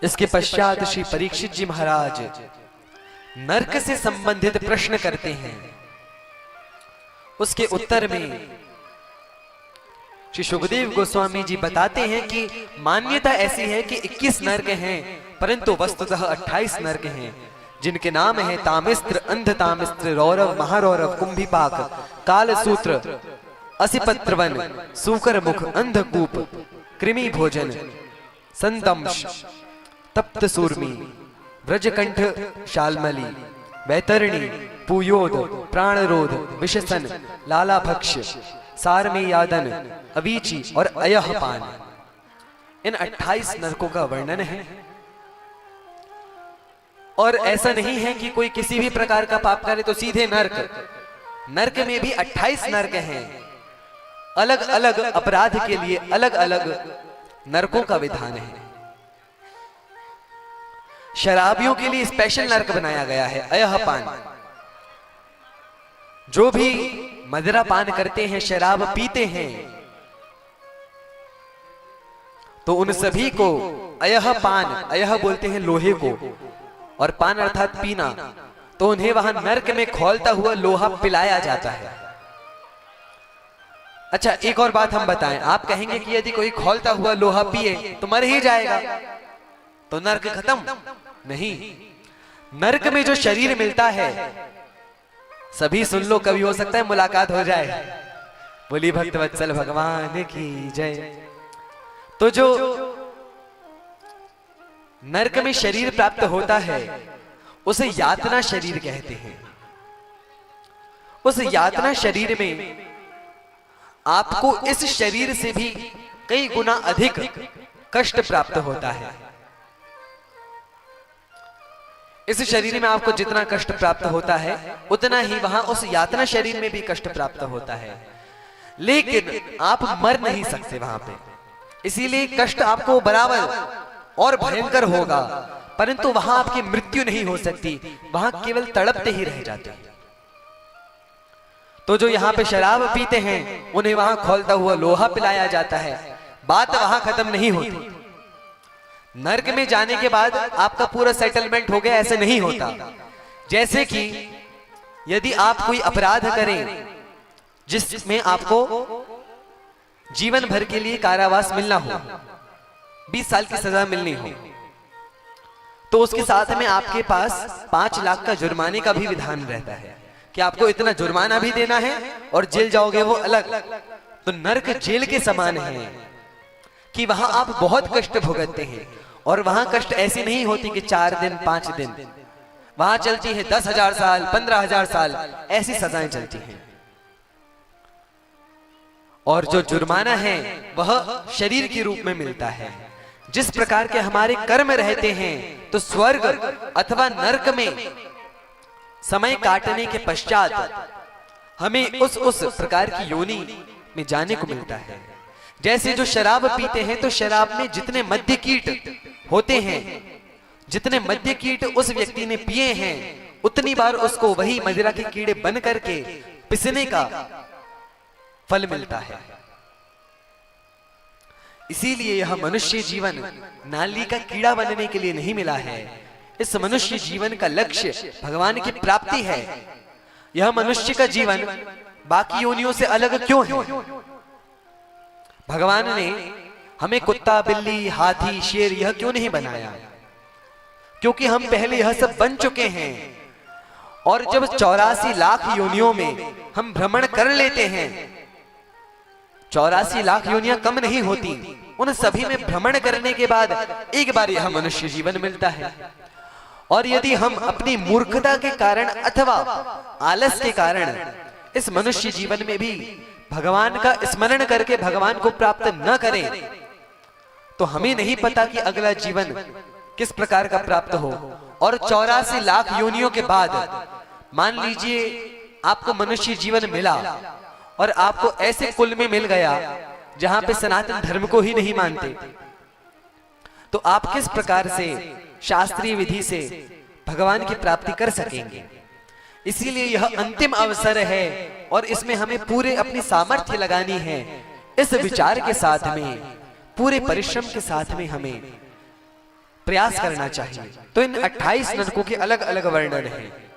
इसके पश्चात श्री परीक्षित जी महाराज नरक से संबंधित प्रश्न करते हैं। उसके उत्तर में श्री सुखदेव गोस्वामी जी बताते हैं कि मान्यता ऐसी है कि 21 नरक हैं, परंतु वस्तुतः 28 नरक हैं, जिनके नाम है तामिस्त्र, अंधतामिस्त्र, रौरव, महारौरव, कुंभीपाक, कालसूत्र, असिपत्रवन, सूकर मुख, अंधकूप, कृमि भोजन, संदंश, तप्त सूर्मी, व्रजकंठ शालमली, वैतरणी, पुयोद, प्राणरोध, विषसन, लालाभक्ष, सारमेयादन, अवीची और अयहपान। इन 28 नरकों का वर्णन है। और ऐसा नहीं है कि कोई किसी भी प्रकार का पाप करे तो सीधे नरक। नरक में भी 28 नरक हैं। अलग अलग अपराध के लिए अलग अलग नरकों का विधान है। शराबियों के लिए स्पेशल नरक बनाया गया है, अयहपान। जो भी मदिरा पान करते हैं, शराब पीते हैं, तो उन सभी को अयहपान, अयह बोलते हैं लोहे को, और पान अर्थात पीना, तो उन्हें वहां नरक में खौलता हुआ लोहा पिलाया जाता है। अच्छा, एक और बात हम बताएं। आप कहेंगे कि यदि कोई खौलता हुआ लोहा पिए तो मर ही जाएगा, तो नरक खत्म? नहीं। नरक में जो शरीर मिलता है, सभी सुन लो, कभी हो सकता है मुलाकात हो जाए। बोली भक्तवत्सल भगवान की जय। तो जो नरक में शरीर प्राप्त होता है उसे यातना शरीर कहते हैं। उस यातना शरीर में आपको इस शरीर से भी कई गुना अधिक कष्ट प्राप्त होता है। इस शरीर में आपको जितना कष्ट प्राप्त होता है उतना ही वहां उस यातना शरीर में भी कष्ट प्राप्त होता है, लेकिन आप मर नहीं सकते वहां पे। इसीलिए कष्ट आपको बराबर और भयंकर होगा, परंतु वहां आपकी मृत्यु नहीं हो सकती, वहां केवल तड़पते ही रह जाते हैं। तो जो यहां पे शराब पीते हैं उन्हें वहां खौलता हुआ लोहा पिलाया जाता है, बात वहां खत्म नहीं होती। नरक में जाने के बाद आपका पूरा सेटलमेंट हो गया, ऐसे नहीं होता। जैसे कि यदि आप कोई अपराध करें जिसमें आपको जीवन भर के लिए कारावास मिलना हो, 20 साल की सजा मिलनी हो, तो उसके साथ में आपके पास 5 लाख का जुर्माने का भी विधान रहता है कि आपको इतना जुर्माना भी देना है और जेल जाओगे वो अलग। तो नरक जेल के समान है कि वहां आप बहुत कष्ट भुगतते हैं, और वहां कष्ट ऐसी नहीं होती कि 4 दिन 5 दिन, वहां चलती है 10,000 साल, 15,000 साल, ऐसी सजाएं चलती हैं। और जो जुर्माना है वह शरीर के रूप में मिलता है। जिस प्रकार के हमारे कर्म रहते हैं, तो स्वर्ग अथवा नरक में समय काटने के पश्चात हमें उस प्रकार की योनि में जाने को मिलता है। जैसे जो शराब पीते हैं, तो शराब में जितने मद्य कीट होते हैं, जितने मद्य कीट उस व्यक्ति ने पिए हैं, उतनी बार उसको वही मदिरा के कीड़े बन करके पिसने का फल मिलता है। इसीलिए यह मनुष्य जीवन नाली का कीड़ा बनने के लिए नहीं मिला है। इस मनुष्य जीवन का लक्ष्य भगवान की प्राप्ति है। यह मनुष्य का जीवन बाकी योनियों से अलग क्यों है? भगवान ने हमें कुत्ता, बिल्ली, हाथी, शेर यह क्यों नहीं बनाया? क्योंकि हम पहले यह सब बन चुके हैं। और जब 84 लाख योनियों में हम भ्रमण कर लेते हैं, 84 लाख योनियां कम नहीं होती, उन सभी में भ्रमण करने के बाद एक बार यह मनुष्य जीवन मिलता है। और यदि हम अपनी मूर्खता के कारण अथवा आलस के कारण इस मनुष्य जीवन में भी भगवान का स्मरण करके भगवान को प्राप्त न करें, तो हमें नहीं पता कि अगला जीवन किस प्रकार का प्राप्त हो। और 84 लाख योनियों के बाद मान लीजिए आपको मनुष्य जीवन मिला और आपको ऐसे कुल में मिल गया जहां पे सनातन धर्म को ही नहीं मानते, तो आप किस प्रकार से शास्त्रीय विधि से भगवान की प्राप्ति कर सकेंगे? इसीलिए यह अंतिम अवसर है और इसमें हमें पूरे अपनी सामर्थ्य लगानी है। इस विचार के साथ में, पूरे परिश्रम के साथ में हमें प्रयास करना चाहिए। तो इन 28 नरकों के अलग अलग वर्णन हैं।